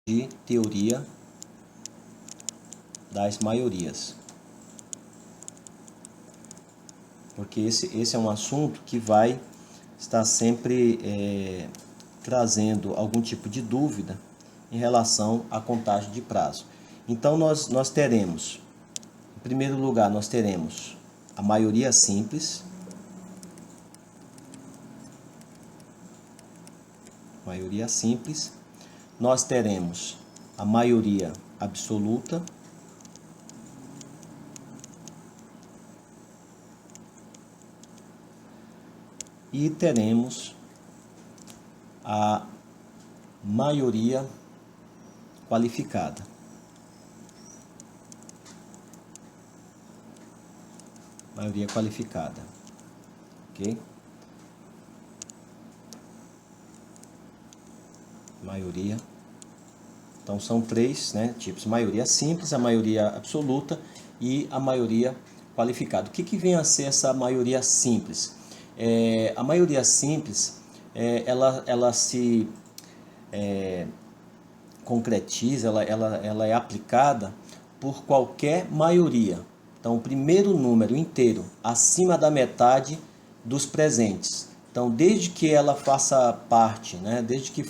De teoria das maiorias, porque esse é um assunto que vai estar sempre trazendo algum tipo de dúvida em relação à contagem de prazo. Então nós teremos, em primeiro lugar, nós teremos a maioria simples, nós teremos a maioria absoluta, e teremos a maioria qualificada. Maioria qualificada, ok? Maioria. Então são três, né, tipos: maioria simples, a maioria absoluta e a maioria qualificada. O que vem a ser essa maioria simples? A maioria simples, ela se concretiza, ela é aplicada por qualquer maioria. Então, o primeiro número inteiro acima da metade dos presentes. Então, desde que ela faça parte, né, desde que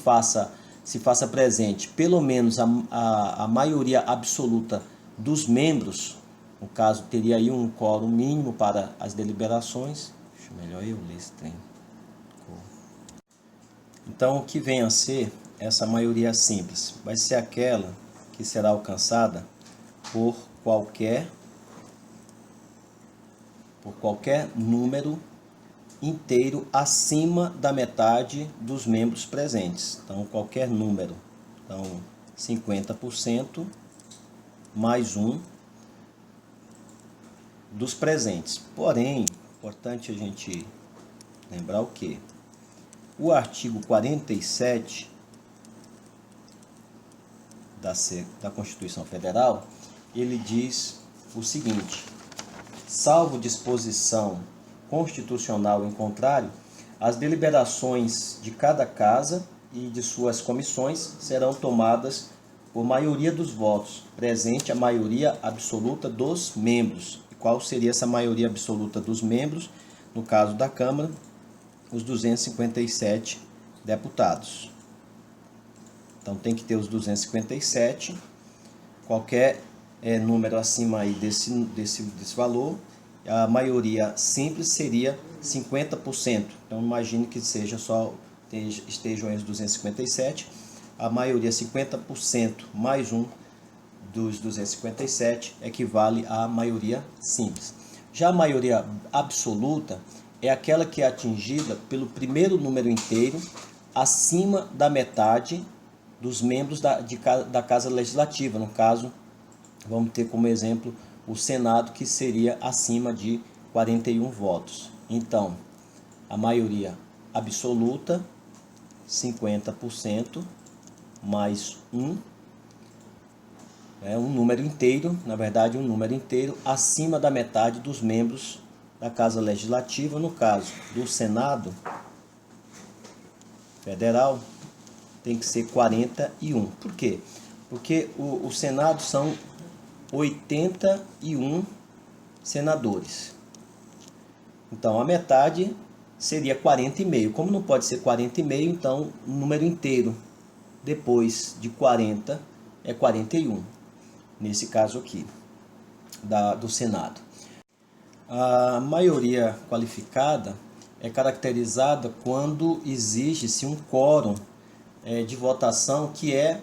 se faça presente pelo menos a maioria absoluta dos membros, no caso, teria aí um quórum mínimo para as deliberações. Deixa melhor eu ler esse trem. Então, o que vem a ser essa maioria simples? Vai ser aquela que será alcançada por qualquer número inteiro acima da metade dos membros presentes. Então, qualquer número. Então, 50% mais um dos presentes. Porém, importante a gente lembrar o quê? O artigo 47 da Constituição Federal, ele diz o seguinte: salvo disposição constitucional em contrário, as deliberações de cada casa e de suas comissões serão tomadas por maioria dos votos, presente a maioria absoluta dos membros. E qual seria essa maioria absoluta dos membros? No caso da Câmara, os 257 deputados. Então tem que ter os 257, qualquer número acima aí desse valor, a maioria simples seria 50%. Então imagine que estejam aí os 257, a maioria 50% mais um dos 257 equivale à maioria simples. Já a maioria absoluta é aquela que é atingida pelo primeiro número inteiro acima da metade dos membros da Casa Legislativa. No caso, vamos ter como exemplo o Senado, que seria acima de 41 votos. Então, a maioria absoluta, 50% mais um número inteiro, na verdade um número inteiro acima da metade dos membros da Casa Legislativa. No caso do Senado Federal, tem que ser 41. Por quê? Porque o Senado são 81 senadores. Então, a metade seria 40,5. Como não pode ser 40,5, então o número inteiro depois de 40 é 41. Nesse caso aqui, do Senado. A maioria qualificada é caracterizada quando exige-se um quórum de votação que é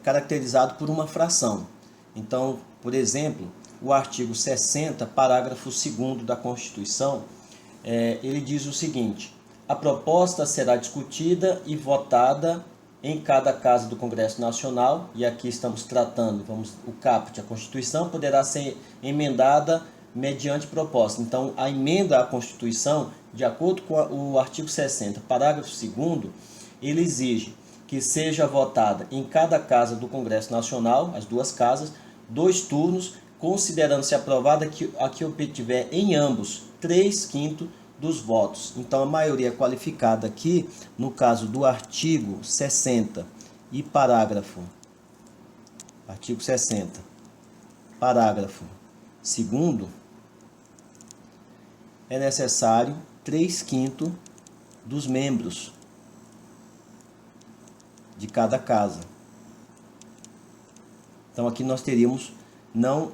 caracterizado por uma fração. Então, por exemplo, o artigo 60, parágrafo 2º da Constituição, ele diz o seguinte: a proposta será discutida e votada em cada casa do Congresso Nacional, e aqui estamos tratando, o caput, a Constituição, poderá ser emendada mediante proposta. Então, a emenda à Constituição, de acordo com o artigo 60, parágrafo 2º, ele exige que que seja votada em cada casa do Congresso Nacional, as duas casas, 2 turnos, considerando-se aprovada a que obtiver em ambos 3/5 dos votos. Então, a maioria qualificada aqui, no caso do artigo 60 e artigo 60, parágrafo 2º, é necessário 3/5 dos membros de cada casa. Então aqui nós teríamos não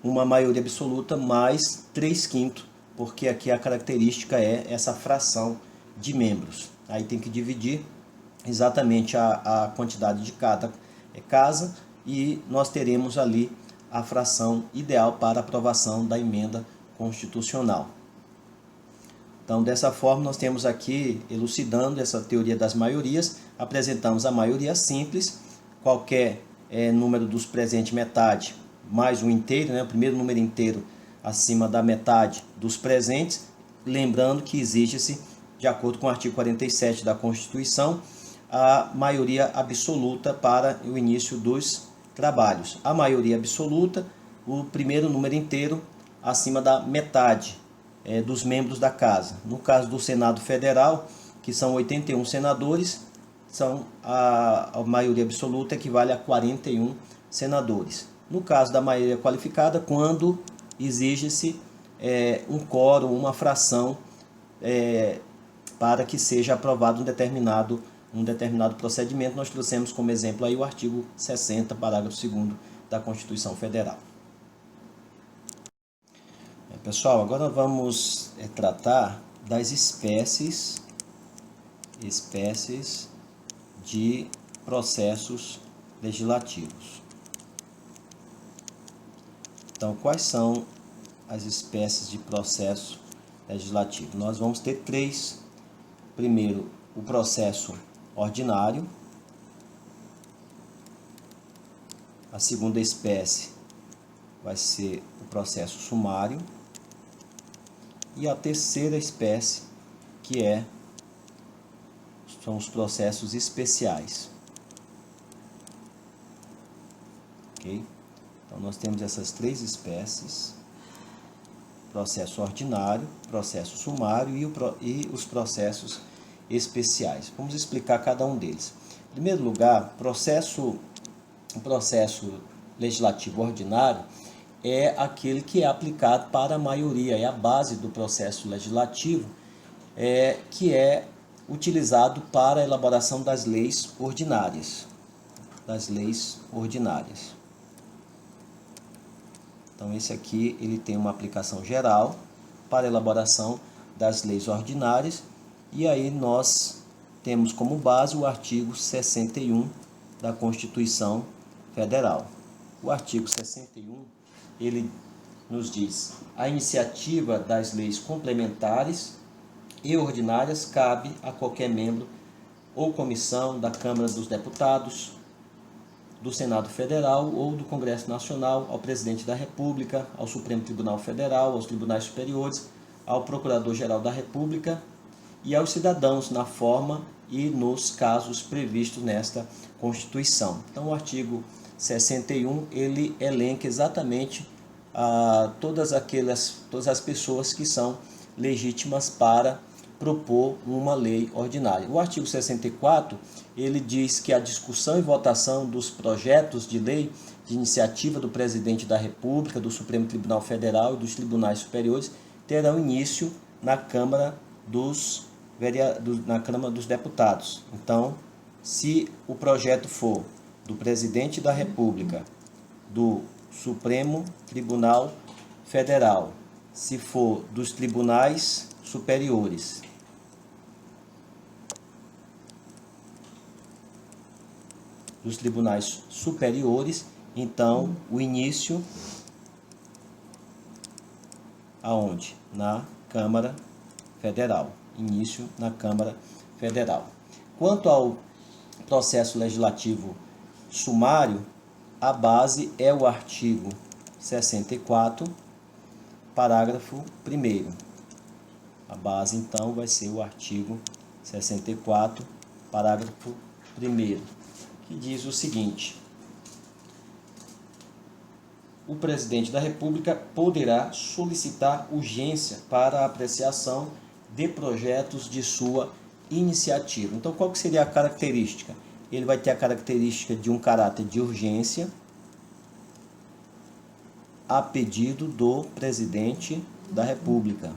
uma maioria absoluta, mas 3/5, porque aqui a característica é essa fração de membros. Aí tem que dividir exatamente a quantidade de cada casa e nós teremos ali a fração ideal para aprovação da emenda constitucional. Então, dessa forma, nós temos aqui, elucidando essa teoria das maiorias, apresentamos a maioria simples, qualquer número dos presentes metade, mais um inteiro, né? O primeiro número inteiro acima da metade dos presentes, lembrando que exige-se, de acordo com o artigo 47 da Constituição, a maioria absoluta para o início dos trabalhos. A maioria absoluta, o primeiro número inteiro acima da metade dos membros da casa. No caso do Senado Federal, que são 81 senadores, a maioria absoluta equivale a 41 senadores. No caso da maioria qualificada, quando exige-se um quórum, uma fração, para que seja aprovado um determinado procedimento, nós trouxemos como exemplo aí o artigo 60, parágrafo 2º da Constituição Federal. Pessoal, agora vamos tratar das espécies de processos legislativos. Então, quais são as espécies de processo legislativo? Nós vamos ter 3. Primeiro, o processo ordinário. A segunda espécie vai ser o processo sumário. E a terceira espécie, que são os processos especiais. Ok? Então, nós temos essas 3 espécies: processo ordinário, processo sumário e os processos especiais. Vamos explicar cada um deles. Em primeiro lugar, o processo legislativo ordinário é aquele que é aplicado para a maioria, é a base do processo legislativo, que é utilizado para a elaboração das leis ordinárias. Então, esse aqui ele tem uma aplicação geral para a elaboração das leis ordinárias, e aí nós temos como base o artigo 61 da Constituição Federal. O artigo 61, ele nos diz: a iniciativa das leis complementares e ordinárias cabe a qualquer membro ou comissão da Câmara dos Deputados, do Senado Federal ou do Congresso Nacional, ao Presidente da República, ao Supremo Tribunal Federal, aos Tribunais Superiores, ao Procurador-Geral da República e aos cidadãos na forma e nos casos previstos nesta Constituição. Então, o artigo 61, ele elenca exatamente todas as pessoas que são legítimas para propor uma lei ordinária. O artigo 64, ele diz que a discussão e votação dos projetos de lei de iniciativa do Presidente da República, do Supremo Tribunal Federal e dos Tribunais Superiores terão início na Câmara dos Deputados. Então, se o projeto for do Presidente da República, do Supremo Tribunal Federal, se for dos Tribunais Superiores, então o início aonde? Na Câmara Federal. Início na Câmara Federal. Quanto ao processo legislativo sumário, a base é o artigo 64, parágrafo 1º. A base, então, vai ser o artigo 64, parágrafo 1º, que diz o seguinte: o presidente da República poderá solicitar urgência para a apreciação de projetos de sua iniciativa. Então, qual que seria a característica? Ele vai ter a característica de um caráter de urgência a pedido do presidente da República.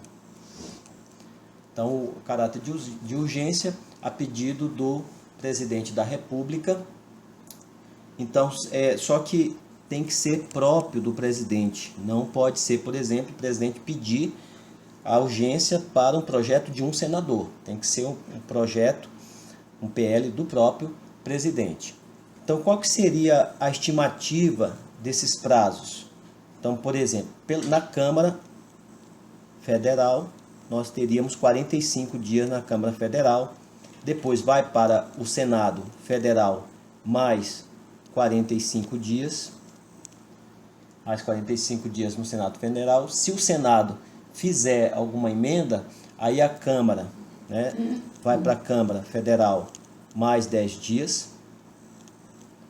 Então, o caráter de urgência a pedido do presidente da República. Então, só que tem que ser próprio do presidente. Não pode ser, por exemplo, o presidente pedir a urgência para um projeto de um senador. Tem que ser um projeto, um PL do próprio presidente. Então, qual que seria a estimativa desses prazos? Então, por exemplo, na Câmara Federal, nós teríamos 45 dias na Câmara Federal. Depois vai para o Senado Federal, mais 45 dias. Mais 45 dias no Senado Federal. Se o Senado fizer alguma emenda, aí a Câmara, vai para a Câmara Federal mais 10 dias.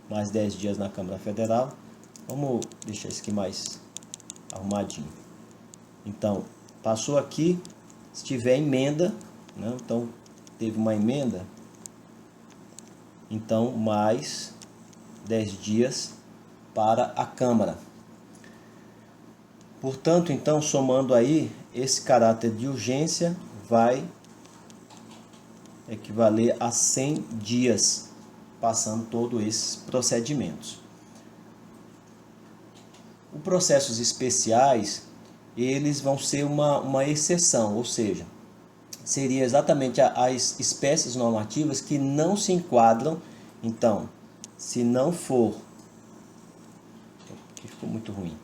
Mais 10 dias na Câmara Federal. Vamos deixar isso aqui mais arrumadinho. Então, passou aqui, se tiver emenda, então teve uma emenda, então mais 10 dias para a Câmara. Portanto, então, somando aí, esse caráter de urgência vai equivaler a 100 dias, passando todos esses procedimentos. Os processos especiais, eles vão ser uma exceção, ou seja, seria exatamente as espécies normativas que não se enquadram. Então, se não for, aqui ficou muito ruim,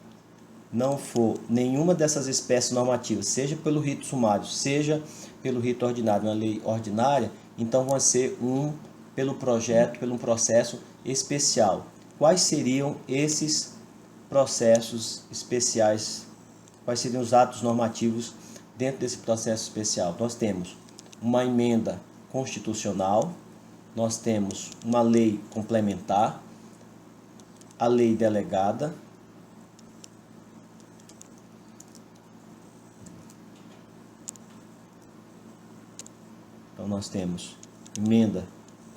não for nenhuma dessas espécies normativas, seja pelo rito sumário, seja pelo rito ordinário, uma lei ordinária, então vai ser pelo um processo especial. Quais seriam esses processos especiais? Quais seriam os atos normativos dentro desse processo especial? Nós temos uma emenda constitucional, nós temos uma lei complementar, a lei delegada, então nós temos emenda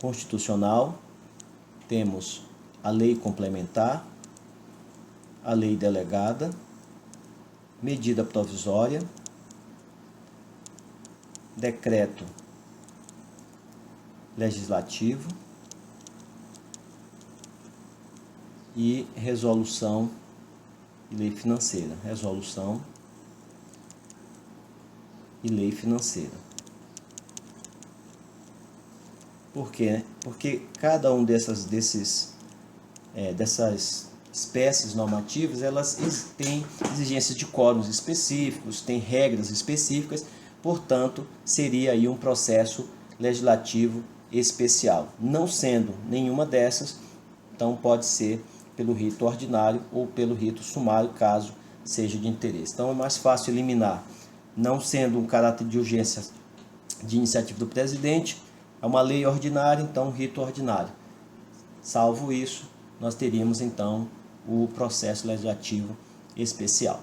constitucional, temos a lei complementar, a lei delegada, medida provisória, decreto legislativo e resolução e lei financeira. Resolução e lei financeira. Por quê? Porque cada um dessas espécies normativas, elas têm exigências de quórums específicos, têm regras específicas, portanto, seria aí um processo legislativo especial. Não sendo nenhuma dessas, então pode ser pelo rito ordinário ou pelo rito sumário, caso seja de interesse. Então é mais fácil eliminar, não sendo um caráter de urgência de iniciativa do presidente, é uma lei ordinária, então rito ordinário. Salvo isso, nós teríamos então o processo legislativo especial.